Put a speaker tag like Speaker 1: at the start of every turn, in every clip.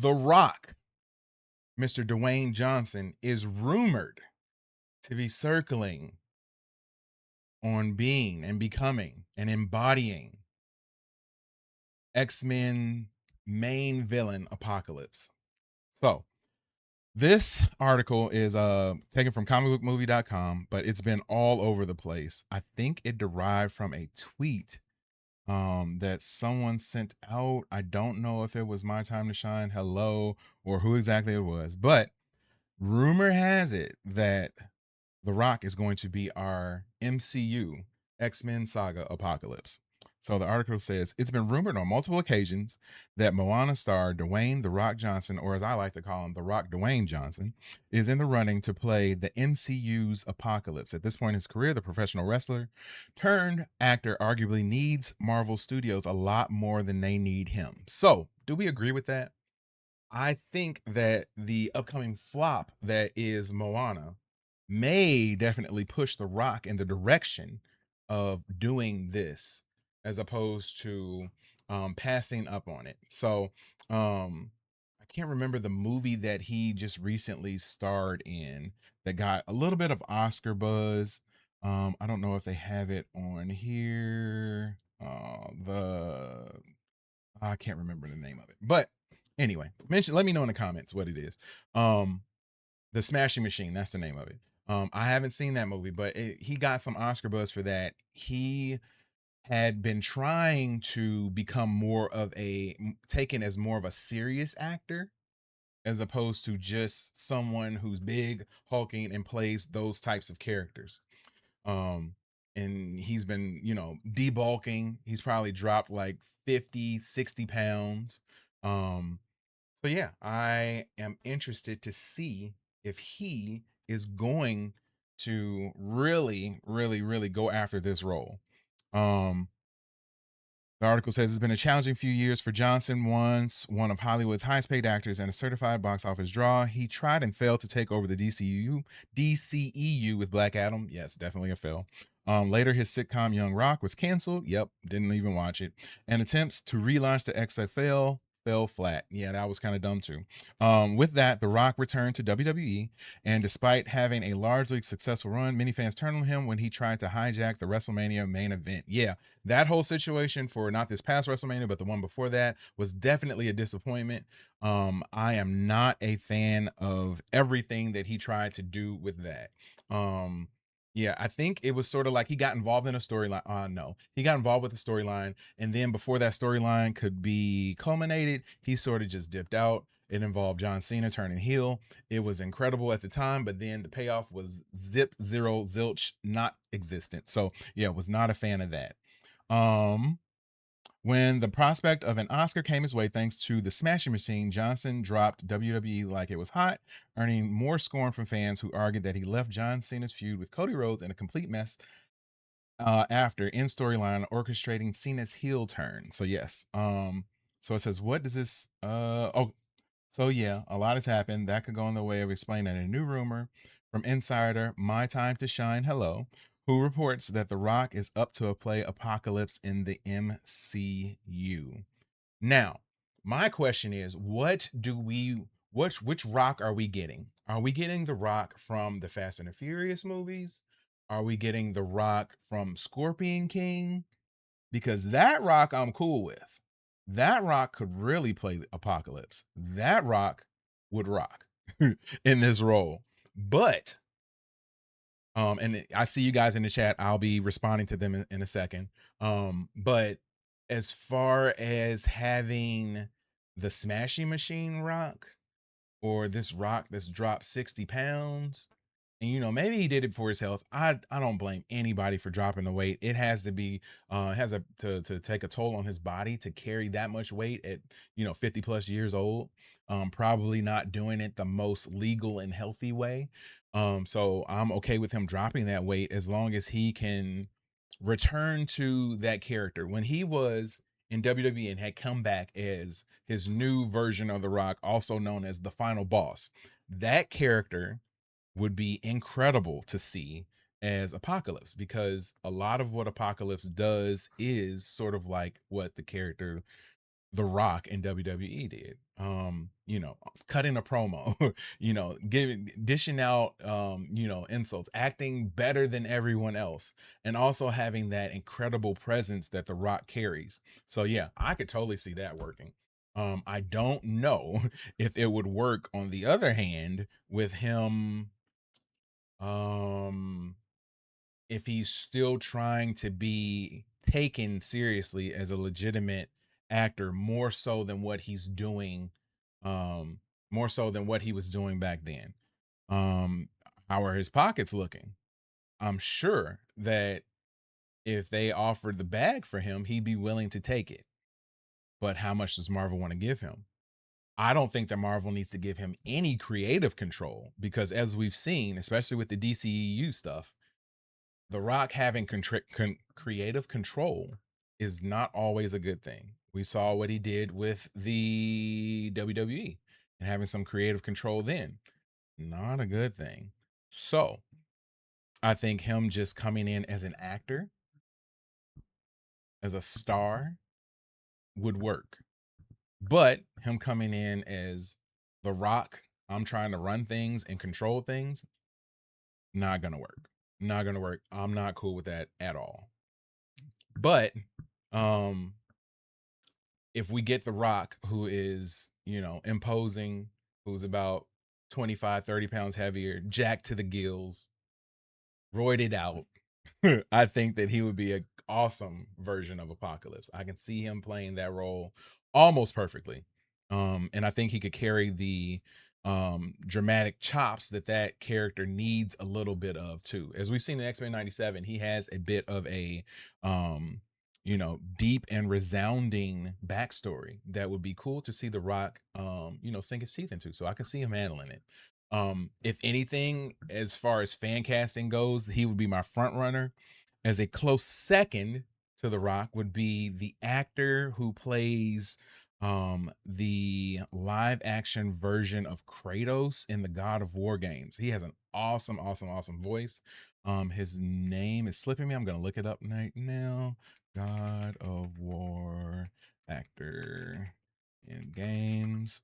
Speaker 1: The Rock, Mr. Dwayne Johnson, is rumored to be circling on being and becoming and embodying X-Men main villain Apocalypse. So, this article is taken from comicbookmovie.com, but it's been all over the place. I think it derived from a tweet that someone sent out. I don't know if it was My Time to Shine, Hello, or who exactly it was, but rumor has it that The Rock is going to be our MCU X-Men saga Apocalypse. So the article says it's been rumored on multiple occasions that Moana star Dwayne The Rock Johnson, or as I like to call him, The Rock Dwayne Johnson, is in the running to play the MCU's Apocalypse. At this point in his career, the professional wrestler turned actor arguably needs Marvel Studios a lot more than they need him. So, do we agree with that? I think that the upcoming flop that is Moana may definitely push The Rock in the direction of doing this as opposed to passing up on it. So I can't remember the movie that he just recently starred in that got a little bit of Oscar buzz. I don't know if they have it on here. The I can't remember the name of it, but anyway, let me know in the comments what it is. The Smashing Machine, that's the name of it. I haven't seen that movie, but he got some Oscar buzz for that. He had been trying to become more of taken as more of a serious actor as opposed to just someone who's big, hulking, and plays those types of characters. Um, and he's been, debulking. He's probably dropped like 50, 60 pounds. So yeah, I am interested to see if he is going to really, really, really go after this role. Um, the article says it's been a challenging few years for Johnson, once one of Hollywood's highest paid actors and a certified box office draw. He tried and failed to take over the DCEU with Black Adam. Yes, definitely a fail. Later, his sitcom Young Rock was canceled. Yep, didn't even watch it. And attempts to relaunch the XFL fell flat. Yeah, that was kind of dumb too. With that, The Rock returned to WWE, and despite having a largely successful run, many fans turned on him when he tried to hijack the WrestleMania main event. Yeah, that whole situation for not this past WrestleMania, but the one before that was definitely a disappointment. I am not a fan of everything that he tried to do with that. Yeah, I think it was sort of like he got involved in a storyline. No, he got involved with the storyline, and then before that storyline could be culminated, he sort of just dipped out. It involved John Cena turning heel. It was incredible at the time, but then the payoff was zip, zero, zilch, not existent. So yeah, was not a fan of that. Um, when the prospect of an Oscar came his way thanks to the Smashing Machine, Johnson dropped WWE like it was hot, earning more scorn from fans who argued that he left John Cena's feud with Cody Rhodes in a complete mess after in storyline orchestrating Cena's heel turn. So yes. So it says, what does this so yeah, a lot has happened. That could go in the way of explaining a new rumor from insider My Time to Shine Hello, who reports that The Rock is up to a play Apocalypse in the MCU. Now, my question is, which Rock are we getting? Are we getting The Rock from the Fast and the Furious movies? Are we getting The Rock from Scorpion King? Because that Rock I'm cool with. That Rock could really play Apocalypse. That Rock would rock in this role. But and I see you guys in the chat. I'll be responding to them in a second. But as far as having the Smashing Machine Rock, or this Rock that's dropped 60 pounds, and maybe he did it for his health. I don't blame anybody for dropping the weight. It has to be has a to take a toll on his body to carry that much weight at 50 plus years old. Probably not doing it the most legal and healthy way. So I'm okay with him dropping that weight as long as he can return to that character when he was in WWE and had come back as his new version of The Rock, also known as the Final Boss. That character would be incredible to see as Apocalypse, because a lot of what Apocalypse does is sort of like what the character The Rock in WWE did. Cutting a promo, dishing out, insults, acting better than everyone else, and also having that incredible presence that The Rock carries. So yeah, I could totally see that working. I don't know if it would work on the other hand with him, um, if he's still trying to be taken seriously as a legitimate actor more so than what he's doing, um more so than what he was doing back then. um how are his pockets looking? I'm sure that if they offered the bag for him, he'd be willing to take it. But how much does Marvel want to give him? I don't think that Marvel needs to give him any creative control, because as we've seen, especially with the DCEU stuff, the Rock having creative control is not always a good thing. We saw what he did with the WWE and having some creative control then. Not a good thing. So I think him just coming in as an actor, as a star, would work. But him coming in as The Rock, I'm trying to run things and control things, not gonna work. Not gonna work. I'm not cool with that at all. But um if we get The Rock, who is, imposing, who's about 25, 30 pounds heavier, jacked to the gills, roided out, I think that he would be an awesome version of Apocalypse. I can see him playing that role almost perfectly. And I think he could carry the dramatic chops that character needs a little bit of too. As we've seen in X-Men 97, he has a bit of a deep and resounding backstory that would be cool to see The Rock sink his teeth into. So I can see him handling it. If anything, as far as fan casting goes, he would be my front runner. As a close second to The Rock would be the actor who plays the live action version of Kratos in the God of War games. He has an awesome, awesome, awesome voice. His name is slipping me. I'm gonna look it up right now. God of War actor in games.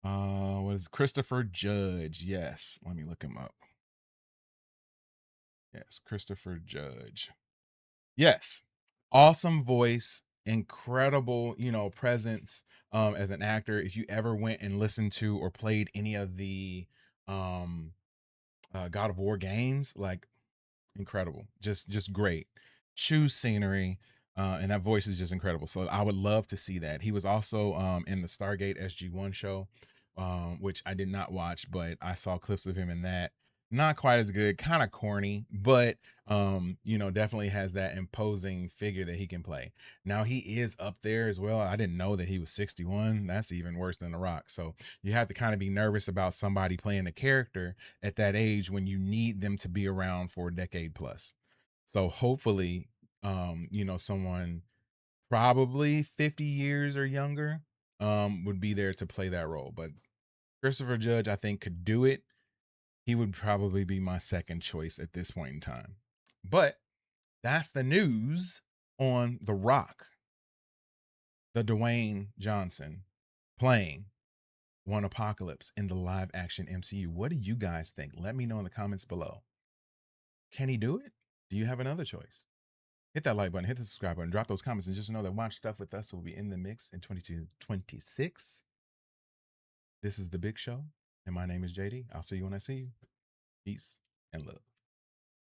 Speaker 1: What is Christopher Judge? Yes, let me look him up. Yes, Christopher Judge. Yes, awesome voice, incredible, presence as an actor. If you ever went and listened to or played any of the um God of War games, like incredible, just great. Choose scenery, and that voice is just incredible. So I would love to see that. He was also in the Stargate SG1 show, which I did not watch, but I saw clips of him in that. Not quite as good, kind of corny, but definitely has that imposing figure that he can play. Now he is up there as well. I didn't know that he was 61. That's even worse than The Rock. So you have to kind of be nervous about somebody playing a character at that age when you need them to be around for a decade plus. So hopefully, someone probably 50 years or younger would be there to play that role. But Christopher Judge, I think, could do it. He would probably be my second choice at this point in time. But that's the news on The Rock, the Dwayne Johnson, playing One Apocalypse in the live action MCU. What do you guys think? Let me know in the comments below. Can he do it? Do you have another choice? Hit that like button, hit the subscribe button, drop those comments, and just know that Watch Stuff with Us will be in the mix in 2226. This is The Big Show, and my name is JD. I'll see you when I see you. Peace and love.